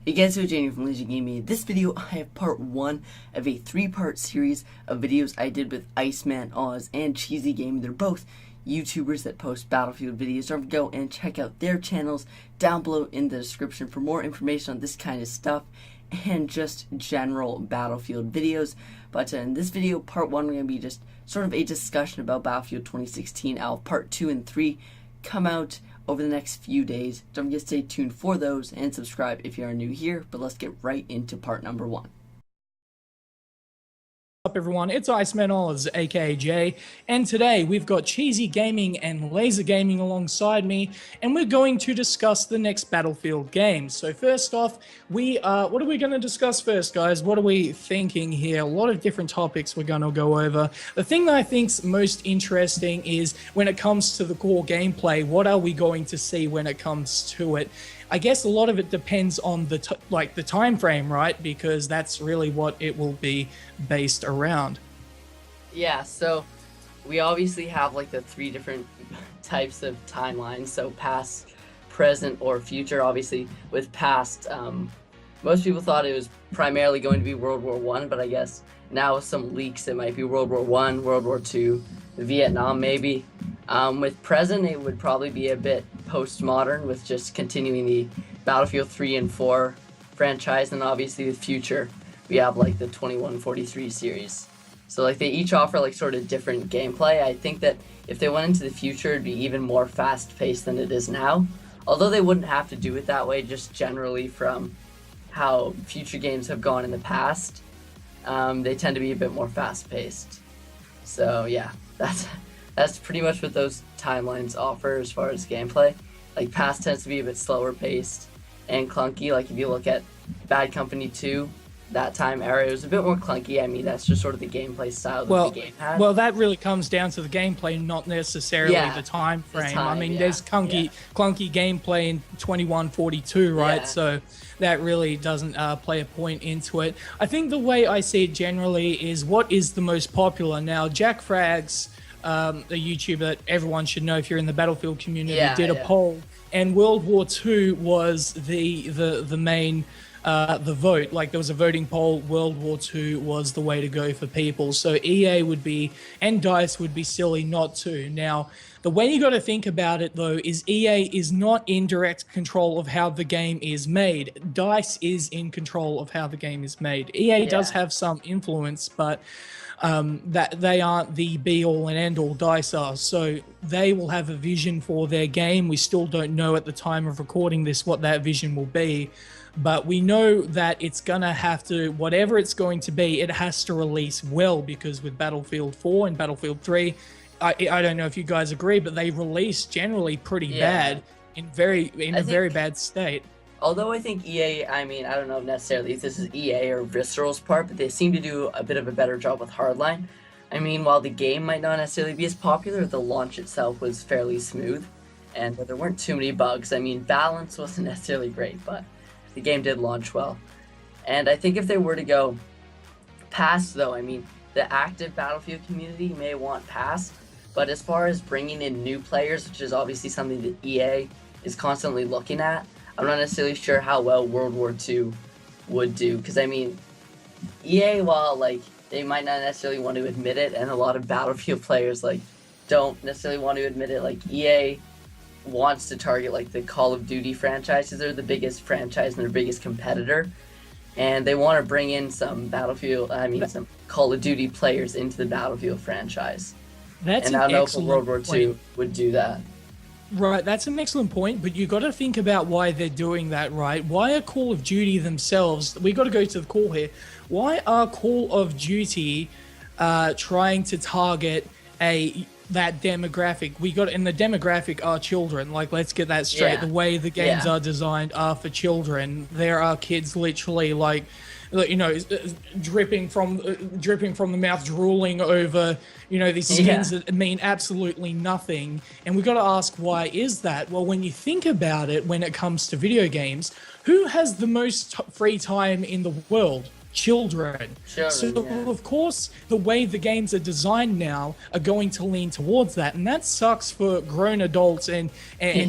Hey guys, so Jamie from Legion Gaming. In this video, I have part 1 of a 3-part series of videos I did with Iceman Oz and Cheesy Gaming. They're both YouTubers that post Battlefield videos. Don't go and check out their channels down below in the description for more information on this kind of stuff and just general Battlefield videos. But in this video, part 1, we're going to be just sort of a discussion about Battlefield 2016. I'll part 2 and 3 come out over the next few days. Don't forget to stay tuned for those and subscribe if you are new here, but let's get right into part number 1. Up everyone, it's Iceman Oz, aka Jay, and today we've got Cheesy Gaming and Laser Gaming alongside me, and we're going to discuss the next Battlefield game. So first off, what are we going to discuss first, guys? What are we thinking here? A lot of different topics we're going to go over. The thing that I think's most interesting is when it comes to the core gameplay, what are we going to see when it comes to it? I guess a lot of it depends on the time frame, right? Because that's really what it will be based around. Yeah, so we obviously have like the 3 different types of timelines. So past, present, or future. Obviously, with past, most people thought it was primarily going to be World War I, but I guess now with some leaks, it might be World War I, World War II, Vietnam maybe. With present, it would probably be a bit postmodern with just continuing the Battlefield 3 and 4 franchise, and obviously with future, we have like the 2143 series. So like they each offer like sort of different gameplay. I think that if they went into the future, it'd be even more fast-paced than it is now. Although they wouldn't have to do it that way, just generally from how future games have gone in the past, they tend to be a bit more fast-paced. So yeah, that's pretty much what those timelines offer as far as gameplay. Like past tends to be a bit slower paced and clunky. Like if you look at Bad Company 2, that time era, it was a bit more clunky. I mean, that's just sort of the gameplay style that the game had. Well, that really comes down to the gameplay, not necessarily the time frame. I mean, there's clunky gameplay in 2142, right? Yeah. So that really doesn't play a point into it. I think the way I see it generally is what is the most popular. Now, Jack Frags, a YouTuber that everyone should know if you're in the Battlefield community, did a poll, and World War II was the main the vote. Like there was a voting poll, World War II was the way to go for people. So EA would be, and DICE would be silly not to. Now, the way you got to think about it though is EA is not in direct control of how the game is made. DICE is in control of how the game is made. EA does have some influence, but that they aren't the be-all and end-all. DICE are. So they will have a vision for their game. We still don't know at the time of recording this what that vision will be, but we know that it's gonna have to, whatever it's going to be, it has to release well, because with Battlefield 4 and Battlefield 3, I don't know if you guys agree, but they release generally pretty bad, in a very bad state. Although I think EA, I mean, I don't know necessarily if this is EA or Visceral's part, but they seem to do a bit of a better job with Hardline. I mean, while the game might not necessarily be as popular, the launch itself was fairly smooth, and there weren't too many bugs. I mean, balance wasn't necessarily great, but the game did launch well. And I think if they were to go past, though, I mean, the active Battlefield community may want past, but as far as bringing in new players, which is obviously something that EA is constantly looking at, I'm not necessarily sure how well World War II would do, because I mean, EA, while like they might not necessarily want to admit it, and a lot of Battlefield players like don't necessarily want to admit it, like EA wants to target like the Call of Duty franchises. They're the biggest franchise and their biggest competitor, and they want to bring in some some Call of Duty players into the Battlefield franchise. That's and I don't know if World War II would do that. Right, that's an excellent point, but you got to think about why they're doing that, right? Why are Call of Duty themselves, we got to go to the core here, why are Call of Duty trying to target that demographic? And the demographic are children, like let's get that straight. The way the games are designed are for children. There are kids literally like, you know, dripping from the mouth, drooling over, you know, these skins that mean absolutely nothing. And we got to ask, why is that? Well, when you think about it, when it comes to video games, who has the most free time in the world? Children. So of course, the way the games are designed now are going to lean towards that, and that sucks for grown adults and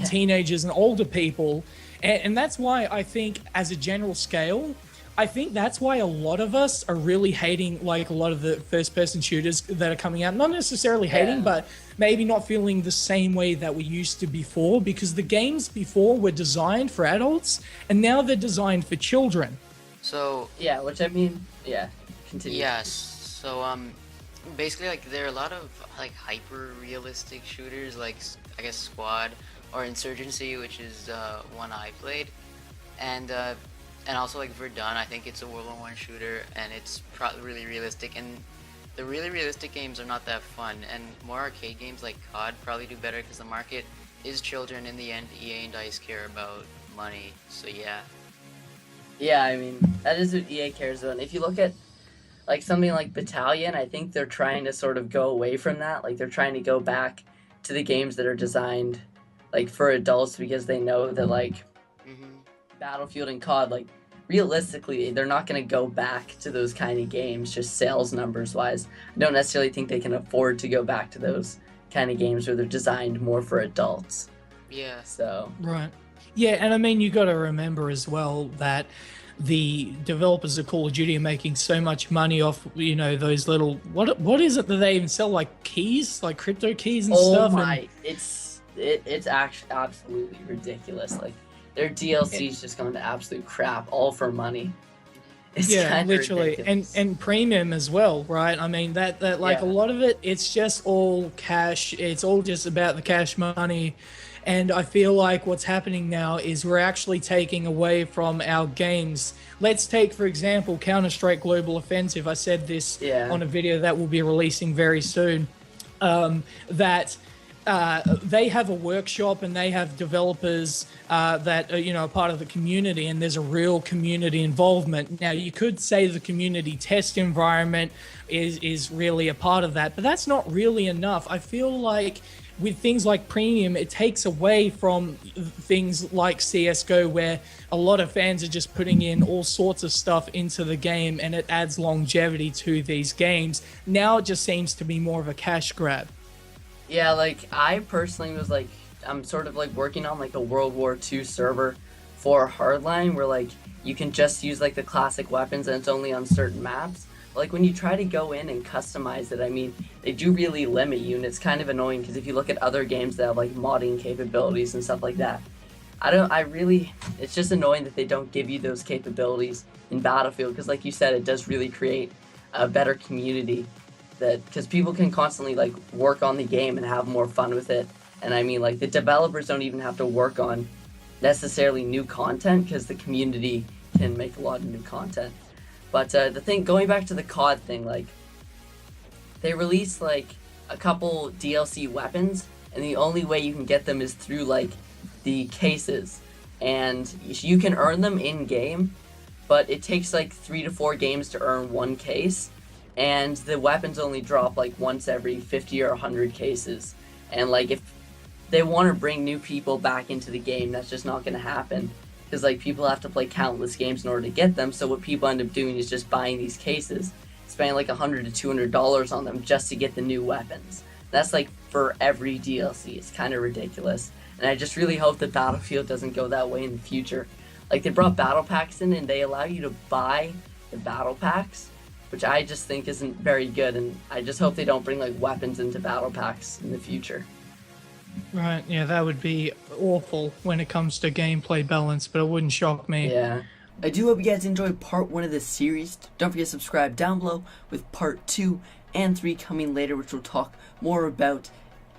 teenagers and older people. And that's why I think, as a general scale, I think that's why a lot of us are really hating like a lot of the first person shooters that are coming out. Not necessarily hating, but maybe not feeling the same way that we used to before, because the games before were designed for adults and now they're designed for children. So yeah, which I mean, yeah, continue. Yes. So basically, like, there are a lot of like hyper realistic shooters, like I guess Squad or Insurgency, which is one I played, and also like Verdun. I think it's a World War I shooter, and it's really realistic. And the really realistic games are not that fun, and more arcade games like COD probably do better because the market is children. In the end, EA and DICE care about money. So yeah. Yeah, I mean, that is what EA cares about. And if you look at like something like Battalion, I think they're trying to sort of go away from that. Like, they're trying to go back to the games that are designed like for adults, because they know that like Battlefield and COD, like, realistically, they're not going to go back to those kind of games, just sales numbers wise. I don't necessarily think they can afford to go back to those kind of games where they're designed more for adults. Yeah. So. Right. Yeah, and I mean, you got to remember as well that the developers of Call of Duty are making so much money off, you know, those little, what is it that they even sell, like keys, like crypto keys and stuff? Oh my, it's actually absolutely ridiculous. Like, their DLC's just gone to absolute crap, all for money. It's literally, ridiculous. and premium as well, right? I mean, that like a lot of it, it's just all cash. It's all just about the cash money. And I feel like what's happening now is we're actually taking away from our games. Let's take, for example, Counter-Strike Global Offensive. I said this on a video that we'll be releasing very soon, that they have a workshop and they have developers that are, you know, part of the community, and there's a real community involvement. Now, you could say the community test environment is really a part of that, but that's not really enough. I feel like with things like premium, it takes away from things like CSGO, where a lot of fans are just putting in all sorts of stuff into the game, and it adds longevity to these games. Now it just seems to be more of a cash grab. Yeah, like, I personally was like, I'm sort of like working on like a World War II server for Hardline, where like you can just use like the classic weapons and it's only on certain maps. Like, when you try to go in and customize it, I mean, they do really limit you, and it's kind of annoying because if you look at other games that have like modding capabilities and stuff like that, it's just annoying that they don't give you those capabilities in Battlefield, because like you said, it does really create a better community, that because people can constantly like work on the game and have more fun with it. And I mean, like, the developers don't even have to work on necessarily new content, because the community can make a lot of new content. But the thing, going back to the COD thing, like, they released like a couple DLC weapons, and the only way you can get them is through like the cases, and you can earn them in game, but it takes like 3 to 4 games to earn one case, and the weapons only drop like once every 50 or 100 cases. And like, if they want to bring new people back into the game, that's just not going to happen, because like, people have to play countless games in order to get them. So what people end up doing is just buying these cases, spending like $100 to $200 on them just to get the new weapons. That's like for every DLC. It's kind of ridiculous, and I just really hope that Battlefield doesn't go that way in the future. Like, they brought battle packs in, and they allow you to buy the battle packs, which I just think isn't very good, and I just hope they don't bring like weapons into battle packs in the future. Right, yeah, that would be awful when it comes to gameplay balance, but it wouldn't shock me. Yeah. I do hope you guys enjoyed part 1 of this series. Don't forget to subscribe down below, with part 2 and 3 coming later, which will talk more about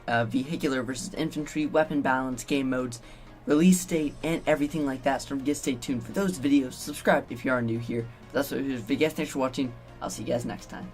vehicular versus infantry, weapon balance, game modes, release date, and everything like that. So don't forget to stay tuned for those videos. Subscribe if you are new here. That's what it is. But guys, thanks for watching. I'll see you guys next time.